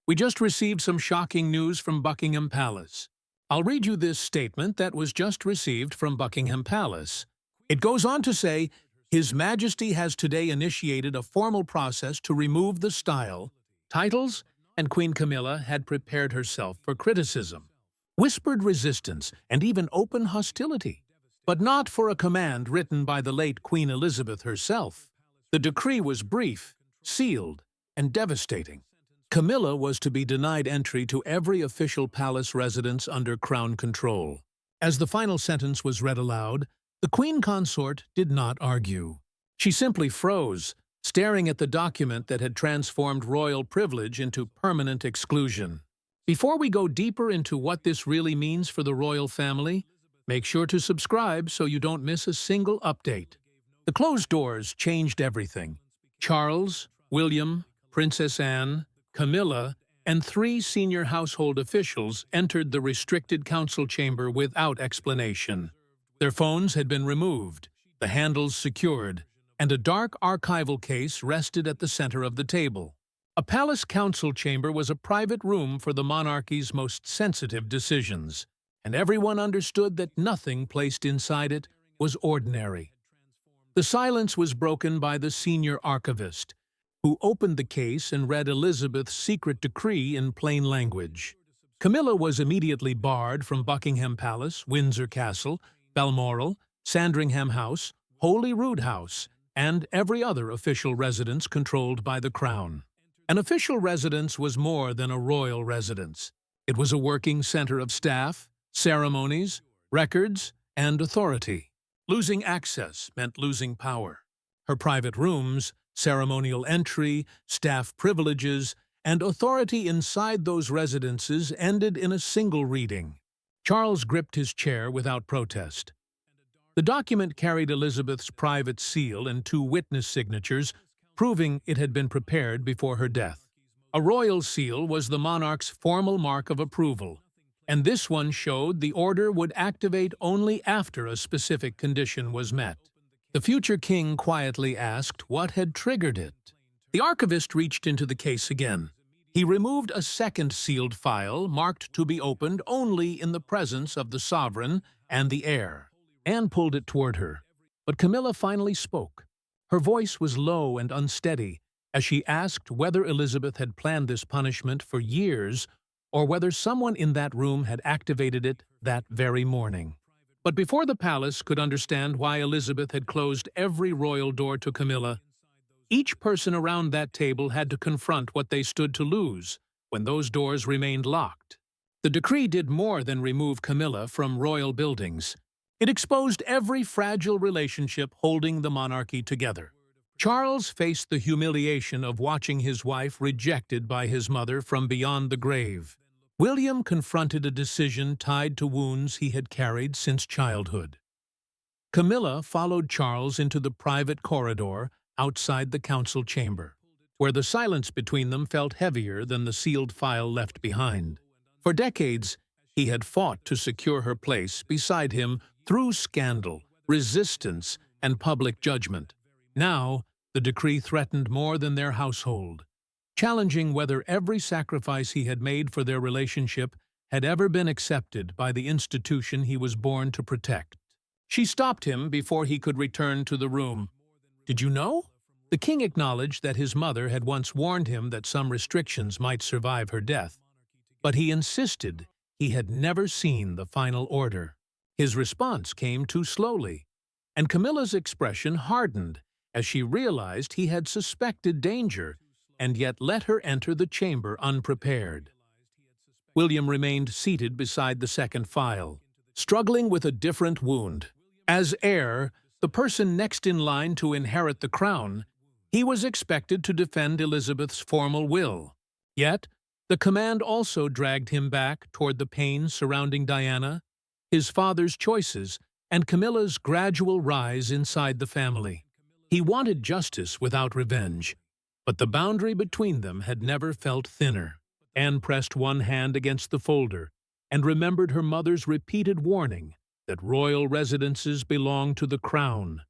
We just received some shocking news from Buckingham Palace. I'll read you this statement that was just received from Buckingham Palace. It goes on to say, His Majesty has today initiated a formal process to remove the style, titles, and Queen Camilla had prepared herself for criticism, whispered resistance, and even open hostility, but not for a command written by the late Queen Elizabeth herself. The decree was brief, sealed, and devastating. Camilla was to be denied entry to every official palace residence under Crown control. As the final sentence was read aloud, the Queen Consort did not argue. She simply froze, staring at the document that had transformed royal privilege into permanent exclusion. Before we go deeper into what this really means for the royal family, make sure to subscribe so you don't miss a single update. The closed doors changed everything. Charles, William, Princess Anne, Camilla, and 3 senior household officials entered the restricted council chamber without explanation. Their phones had been removed, the handles secured, and a dark archival case rested at the center of the table. A palace council chamber was a private room for the monarchy's most sensitive decisions, and everyone understood that nothing placed inside it was ordinary. The silence was broken by the senior archivist, who opened the case and read Elizabeth's secret decree in plain language. Camilla was immediately barred from Buckingham Palace, Windsor Castle, Balmoral, Sandringham House, Holyrood House, and every other official residence controlled by the Crown. An official residence was more than a royal residence. It was a working center of staff, ceremonies, records, and authority. Losing access meant losing power. Her private rooms, ceremonial entry, staff privileges, and authority inside those residences ended in a single reading. Charles gripped his chair without protest. The document carried Elizabeth's private seal and 2 witness signatures, proving it had been prepared before her death. A royal seal was the monarch's formal mark of approval, and this one showed the order would activate only after a specific condition was met. The future king quietly asked what had triggered it. The archivist reached into the case again. He removed a second sealed file marked to be opened only in the presence of the sovereign and the heir. Anne pulled it toward her, but Camilla finally spoke. Her voice was low and unsteady as she asked whether Elizabeth had planned this punishment for years or whether someone in that room had activated it that very morning. But before the palace could understand why Elizabeth had closed every royal door to Camilla, each person around that table had to confront what they stood to lose when those doors remained locked. The decree did more than remove Camilla from royal buildings. It exposed every fragile relationship holding the monarchy together. Charles faced the humiliation of watching his wife rejected by his mother from beyond the grave. William confronted a decision tied to wounds he had carried since childhood. Camilla followed Charles into the private corridor outside the council chamber, where the silence between them felt heavier than the sealed file left behind. For decades, he had fought to secure her place beside him through scandal, resistance, and public judgment. Now, the decree threatened more than their household, challenging whether every sacrifice he had made for their relationship had ever been accepted by the institution he was born to protect. She stopped him before he could return to the room. "Did you know?" The king acknowledged that his mother had once warned him that some restrictions might survive her death, but he insisted he had never seen the final order. His response came too slowly, and Camilla's expression hardened as she realized he had suspected danger and yet let her enter the chamber unprepared. William remained seated beside the second file, struggling with a different wound. As heir, the person next in line to inherit the crown, he was expected to defend Elizabeth's formal will. Yet, the command also dragged him back toward the pain surrounding Diana, his father's choices, and Camilla's gradual rise inside the family. He wanted justice without revenge, but the boundary between them had never felt thinner. Anne pressed one hand against the folder and remembered her mother's repeated warning that royal residences belong to the crown,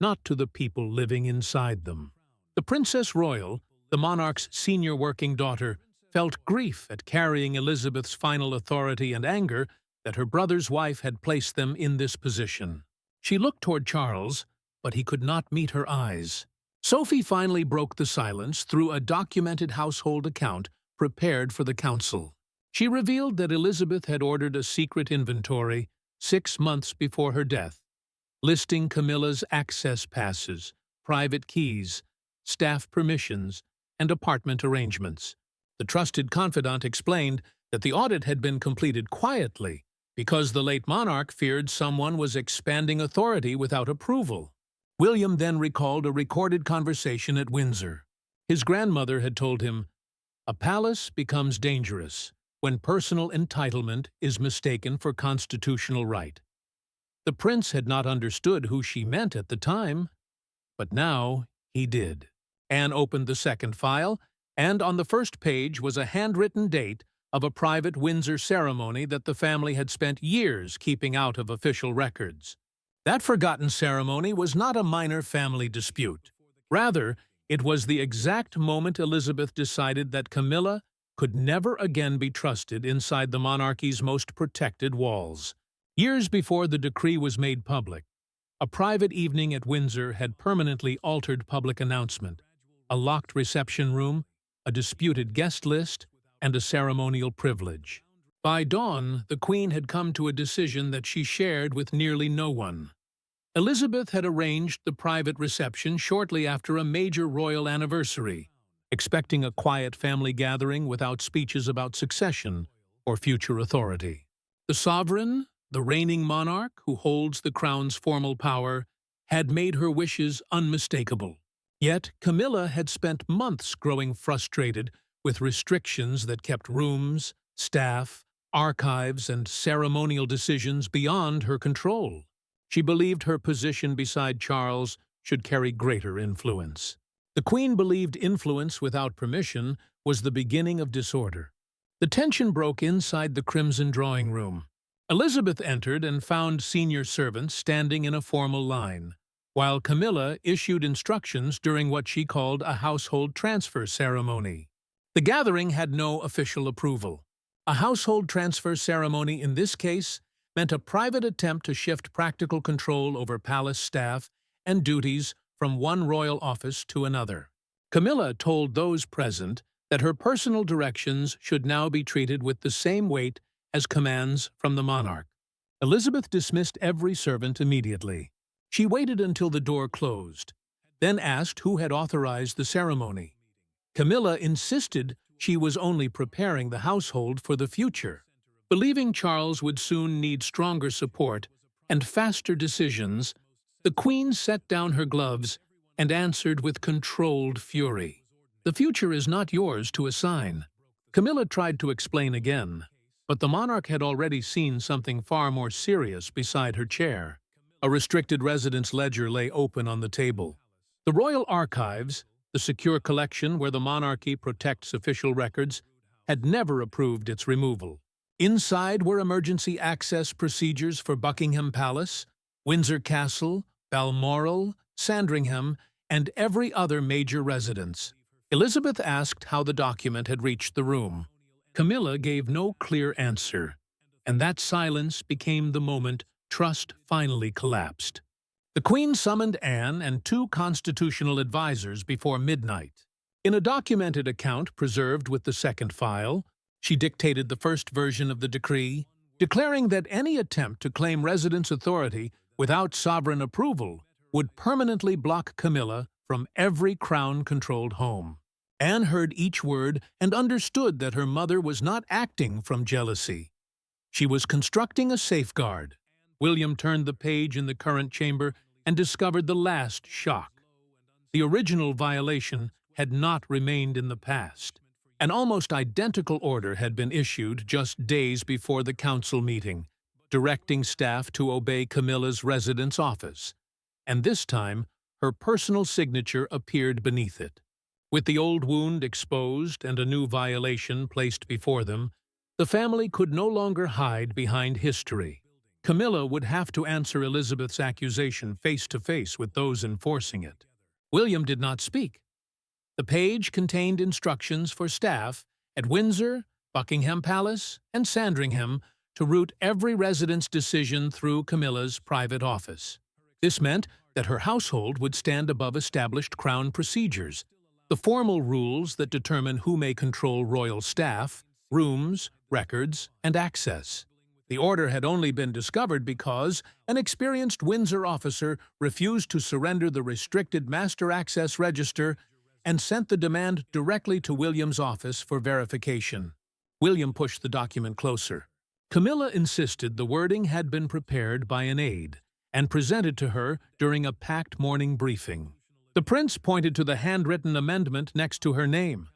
not to the people living inside them. The Princess Royal, the monarch's senior working daughter, felt grief at carrying Elizabeth's final authority and anger that her brother's wife had placed them in this position. She looked toward Charles, but he could not meet her eyes. Sophie finally broke the silence through a documented household account prepared for the council. She revealed that Elizabeth had ordered a secret inventory 6 months before her death, listing Camilla's access passes, private keys, staff permissions, and apartment arrangements. The trusted confidant explained that the audit had been completed quietly because the late monarch feared someone was expanding authority without approval. William then recalled a recorded conversation at Windsor. His grandmother had told him, "A palace becomes dangerous when personal entitlement is mistaken for constitutional right." The prince had not understood who she meant at the time, but now he did. Anne opened the second file, and on the first page was a handwritten date of a private Windsor ceremony that the family had spent years keeping out of official records. That forgotten ceremony was not a minor family dispute. Rather, it was the exact moment Elizabeth decided that Camilla could never again be trusted inside the monarchy's most protected walls. Years before the decree was made public, a private evening at Windsor had permanently altered public announcement, a locked reception room, a disputed guest list, and a ceremonial privilege. By dawn, the Queen had come to a decision that she shared with nearly no one. Elizabeth had arranged the private reception shortly after a major royal anniversary, expecting a quiet family gathering without speeches about succession or future authority. The sovereign, the reigning monarch who holds the crown's formal power, had made her wishes unmistakable. Yet Camilla had spent months growing frustrated with restrictions that kept rooms, staff, archives, and ceremonial decisions beyond her control. She believed her position beside Charles should carry greater influence. The Queen believed influence without permission was the beginning of disorder. The tension broke inside the crimson drawing room. Elizabeth entered and found senior servants standing in a formal line, while Camilla issued instructions during what she called a household transfer ceremony. The gathering had no official approval. A household transfer ceremony in this case meant a private attempt to shift practical control over palace staff and duties from one royal office to another. Camilla told those present that her personal directions should now be treated with the same weight as commands from the monarch. Elizabeth dismissed every servant immediately. She waited until the door closed, then asked who had authorized the ceremony. Camilla insisted she was only preparing the household for the future. Believing Charles would soon need stronger support and faster decisions, the Queen set down her gloves and answered with controlled fury. "The future is not yours to assign." Camilla tried to explain again, but the monarch had already seen something far more serious beside her chair. A restricted residence ledger lay open on the table. The royal archives, the secure collection where the monarchy protects official records, had never approved its removal. Inside were emergency access procedures for Buckingham Palace, Windsor Castle, Balmoral, Sandringham, and every other major residence. Elizabeth asked how the document had reached the room. Camilla gave no clear answer, and that silence became the moment trust finally collapsed. The Queen summoned Anne and 2 constitutional advisers before midnight. In a documented account preserved with the second file, she dictated the first version of the decree, declaring that any attempt to claim residence authority without sovereign approval would permanently block Camilla from every crown-controlled home. Anne heard each word and understood that her mother was not acting from jealousy. She was constructing a safeguard. William turned the page in the current chamber and discovered the last shock. The original violation had not remained in the past. An almost identical order had been issued just days before the council meeting, directing staff to obey Camilla's residence office. And this time, her personal signature appeared beneath it. With the old wound exposed and a new violation placed before them, the family could no longer hide behind history. Camilla would have to answer Elizabeth's accusation face to face with those enforcing it. William did not speak. The page contained instructions for staff at Windsor, Buckingham Palace, and Sandringham to route every resident's decision through Camilla's private office. This meant that her household would stand above established Crown procedures, the formal rules that determine who may control royal staff, rooms, records, and access. The order had only been discovered because an experienced Windsor officer refused to surrender the restricted master access register and sent the demand directly to William's office for verification. William pushed the document closer. Camilla insisted the wording had been prepared by an aide and presented to her during a packed morning briefing. The prince pointed to the handwritten amendment next to her name.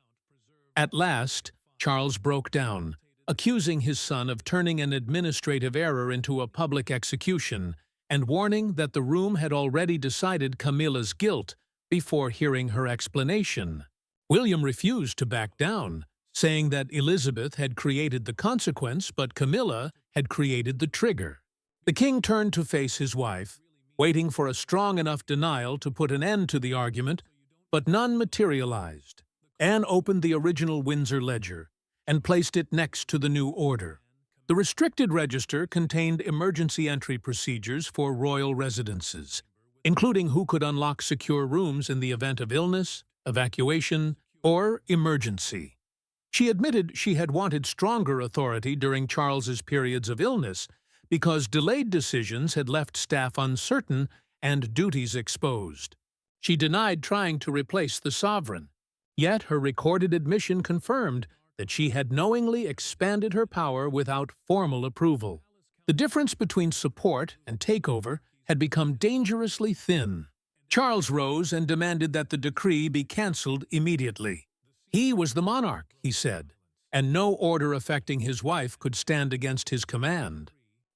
At last, Charles broke down, accusing his son of turning an administrative error into a public execution and warning that the room had already decided Camilla's guilt before hearing her explanation. William refused to back down, saying that Elizabeth had created the consequence but Camilla had created the trigger. The king turned to face his wife, waiting for a strong enough denial to put an end to the argument, but none materialized. Anne opened the original Windsor ledger and placed it next to the new order. The restricted register contained emergency entry procedures for royal residences, including who could unlock secure rooms in the event of illness, evacuation, or emergency. She admitted she had wanted stronger authority during Charles's periods of illness because delayed decisions had left staff uncertain and duties exposed. She denied trying to replace the sovereign, yet her recorded admission confirmed that she had knowingly expanded her power without formal approval. The difference between support and takeover had become dangerously thin. Charles rose and demanded that the decree be cancelled immediately. He was the monarch, he said, and no order affecting his wife could stand against his command.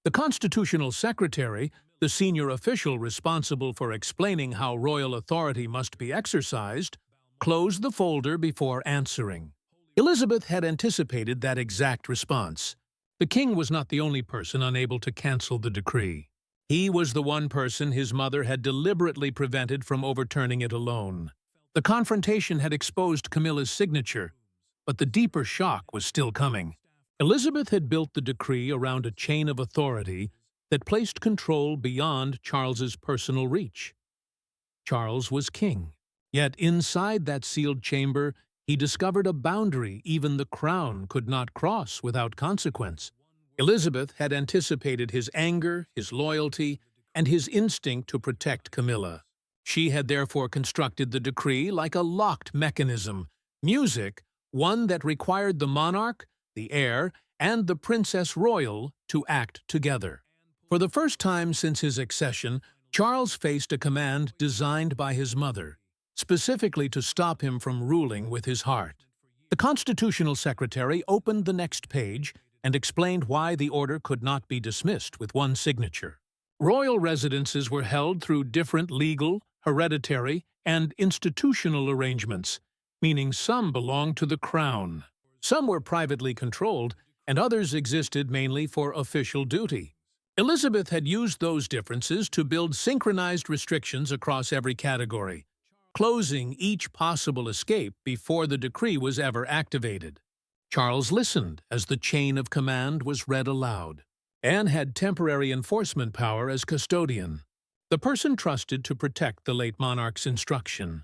The constitutional secretary, the senior official responsible for explaining how royal authority must be exercised, closed the folder before answering. Elizabeth had anticipated that exact response. The king was not the only person unable to cancel the decree. He was the one person his mother had deliberately prevented from overturning it alone. The confrontation had exposed Camilla's signature, but the deeper shock was still coming. Elizabeth had built the decree around a chain of authority that placed control beyond Charles's personal reach. Charles was king, yet inside that sealed chamber, he discovered a boundary even the crown could not cross without consequence. Elizabeth had anticipated his anger, his loyalty, and his instinct to protect Camilla. She had therefore constructed the decree like a locked mechanism, music, one that required the monarch, the heir, and the princess royal to act together. For the first time since his accession, Charles faced a command designed by his mother, specifically to stop him from ruling with his heart. The constitutional secretary opened the next page and explained why the order could not be dismissed with one signature. Royal residences were held through different legal, hereditary, and institutional arrangements, meaning some belonged to the crown. Some were privately controlled, and others existed mainly for official duty. Elizabeth had used those differences to build synchronized restrictions across every category, closing each possible escape before the decree was ever activated. Charles listened as the chain of command was read aloud. Anne had temporary enforcement power as custodian, the person trusted to protect the late monarch's instruction.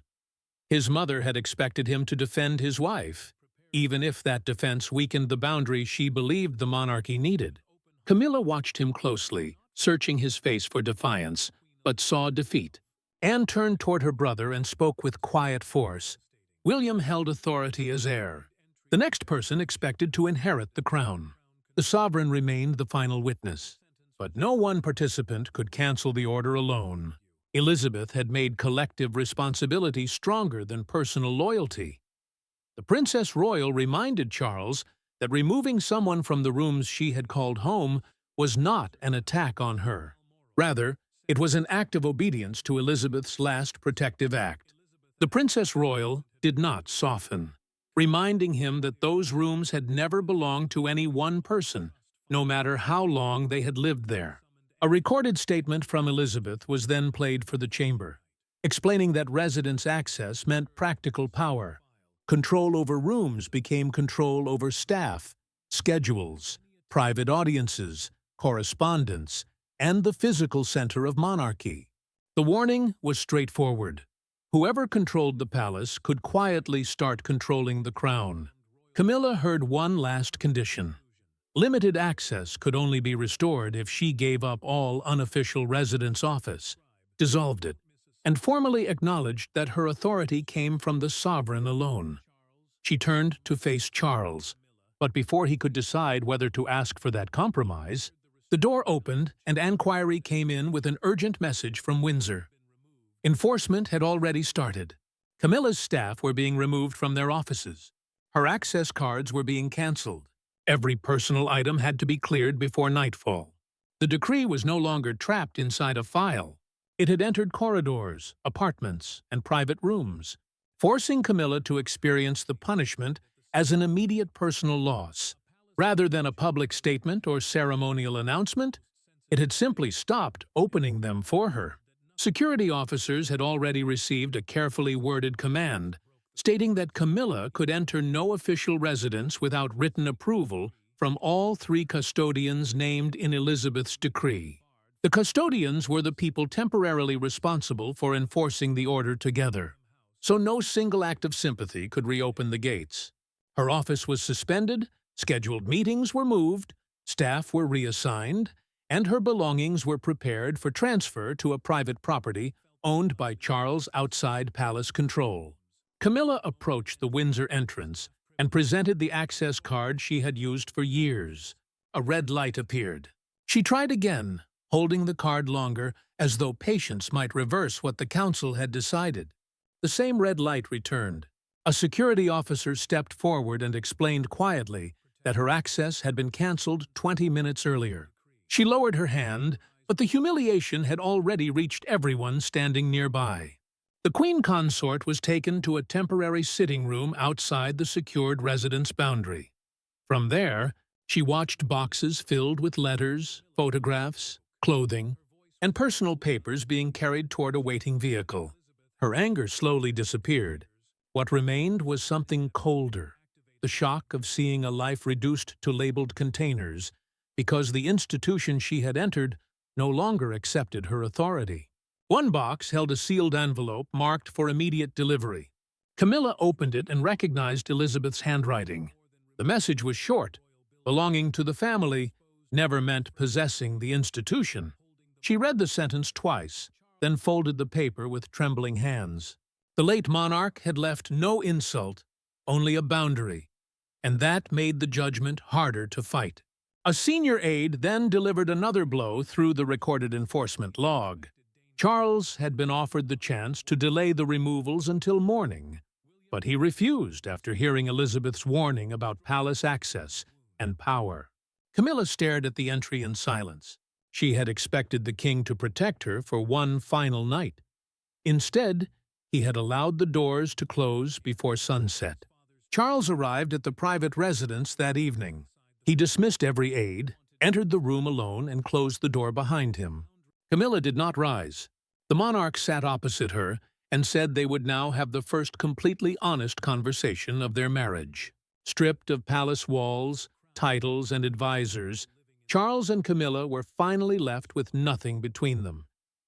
His mother had expected him to defend his wife, even if that defense weakened the boundaries she believed the monarchy needed. Camilla watched him closely, searching his face for defiance, but saw defeat. Anne turned toward her brother and spoke with quiet force. William held authority as heir, the next person expected to inherit the crown. The sovereign remained the final witness, but no one participant could cancel the order alone. Elizabeth had made collective responsibility stronger than personal loyalty. The Princess Royal reminded Charles that removing someone from the rooms she had called home was not an attack on her. Rather, it was an act of obedience to Elizabeth's last protective act. The Princess Royal did not soften, reminding him that those rooms had never belonged to any one person, no matter how long they had lived there. A recorded statement from Elizabeth was then played for the chamber, explaining that residence access meant practical power. Control over rooms became control over staff, schedules, private audiences, correspondence, and the physical center of monarchy. The warning was straightforward. Whoever controlled the palace could quietly start controlling the crown. Camilla heard one last condition. Limited access could only be restored if she gave up all unofficial residence office, dissolved it, and formally acknowledged that her authority came from the sovereign alone. She turned to face Charles, but before he could decide whether to ask for that compromise, the door opened and Enquiry came in with an urgent message from Windsor. Enforcement had already started. Camilla's staff were being removed from their offices. Her access cards were being cancelled. Every personal item had to be cleared before nightfall. The decree was no longer trapped inside a file. It had entered corridors, apartments, and private rooms, forcing Camilla to experience the punishment as an immediate personal loss. Rather than a public statement or ceremonial announcement, it had simply stopped opening them for her. Security officers had already received a carefully worded command, stating that Camilla could enter no official residence without written approval from all 3 custodians named in Elizabeth's decree. The custodians were the people temporarily responsible for enforcing the order together, so no single act of sympathy could reopen the gates. Her office was suspended, scheduled meetings were moved, staff were reassigned, and her belongings were prepared for transfer to a private property owned by Charles outside palace control. Camilla approached the Windsor entrance and presented the access card she had used for years. A red light appeared. She tried again, holding the card longer, as though patience might reverse what the council had decided. The same red light returned. A security officer stepped forward and explained quietly that her access had been cancelled 20 minutes earlier. She lowered her hand, but the humiliation had already reached everyone standing nearby. The Queen Consort was taken to a temporary sitting room outside the secured residence boundary. From there, she watched boxes filled with letters, photographs, clothing, and personal papers being carried toward a waiting vehicle. Her anger slowly disappeared. What remained was something colder, the shock of seeing a life reduced to labeled containers because the institution she had entered no longer accepted her authority. One box held a sealed envelope marked for immediate delivery. Camilla opened it and recognized Elizabeth's handwriting. The message was short. Belonging to the family never meant possessing the institution. She read the sentence twice, then folded the paper with trembling hands. The late monarch had left no insult, only a boundary, and that made the judgment harder to fight. A senior aide then delivered another blow through the recorded enforcement log. Charles had been offered the chance to delay the removals until morning, but he refused after hearing Elizabeth's warning about palace access and power. Camilla stared at the entry in silence. She had expected the king to protect her for one final night. Instead, he had allowed the doors to close before sunset. Charles arrived at the private residence that evening. He dismissed every aide, entered the room alone, and closed the door behind him. Camilla did not rise. The monarch sat opposite her and said they would now have the first completely honest conversation of their marriage. Stripped of palace walls, titles, and advisors, Charles and Camilla were finally left with nothing between them,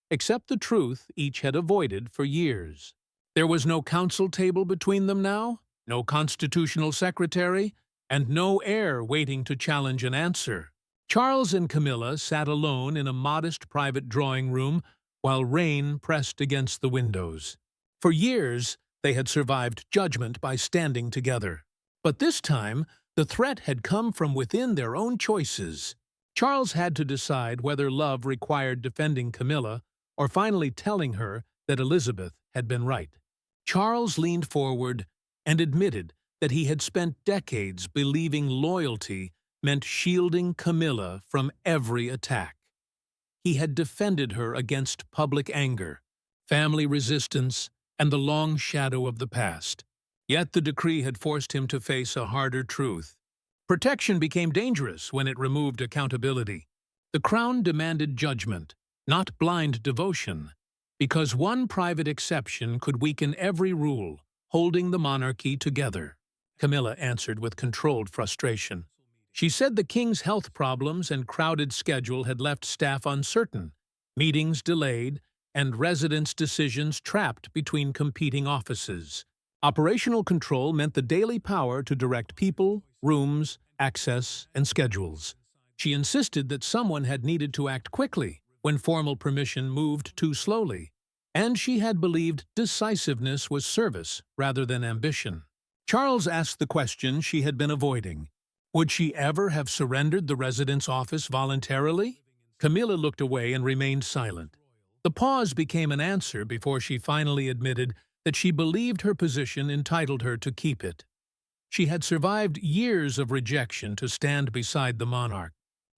except the truth each had avoided for years. There was no council table between them now, no constitutional secretary, and no heir waiting to challenge an answer. Charles and Camilla sat alone in a modest private drawing room while rain pressed against the windows. For years, they had survived judgment by standing together. But this time, the threat had come from within their own choices. Charles had to decide whether love required defending Camilla or finally telling her that Elizabeth had been right. Charles leaned forward and admitted that he had spent decades believing loyalty meant shielding Camilla from every attack. He had defended her against public anger, family resistance, and the long shadow of the past. Yet the decree had forced him to face a harder truth. Protection became dangerous when it removed accountability. The crown demanded judgment, not blind devotion, because one private exception could weaken every rule, holding the monarchy together. Camilla answered with controlled frustration. She said the king's health problems and crowded schedule had left staff uncertain, meetings delayed, and residents' decisions trapped between competing offices. Operational control meant the daily power to direct people, rooms, access, and schedules. She insisted that someone had needed to act quickly when formal permission moved too slowly, and she had believed decisiveness was service rather than ambition. Charles asked the question she had been avoiding. Would she ever have surrendered the residence office voluntarily? Camilla looked away and remained silent. The pause became an answer before she finally admitted that she believed her position entitled her to keep it. She had survived years of rejection to stand beside the monarch.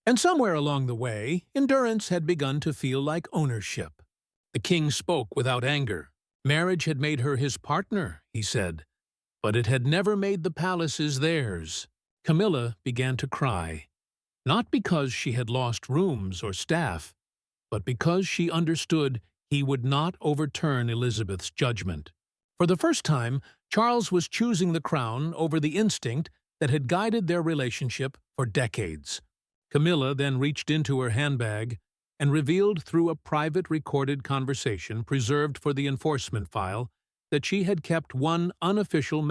And somewhere along the way, endurance had begun to feel like ownership. The king spoke without anger. Marriage had made her his partner, he said, but it had never made the palaces theirs. Camilla began to cry, not because she had lost rooms or staff, but because she understood he would not overturn Elizabeth's judgment. For the first time, Charles was choosing the crown over the instinct that had guided their relationship for decades. Camilla then reached into her handbag and revealed through a private recorded conversation preserved for the enforcement file that she had kept one unofficial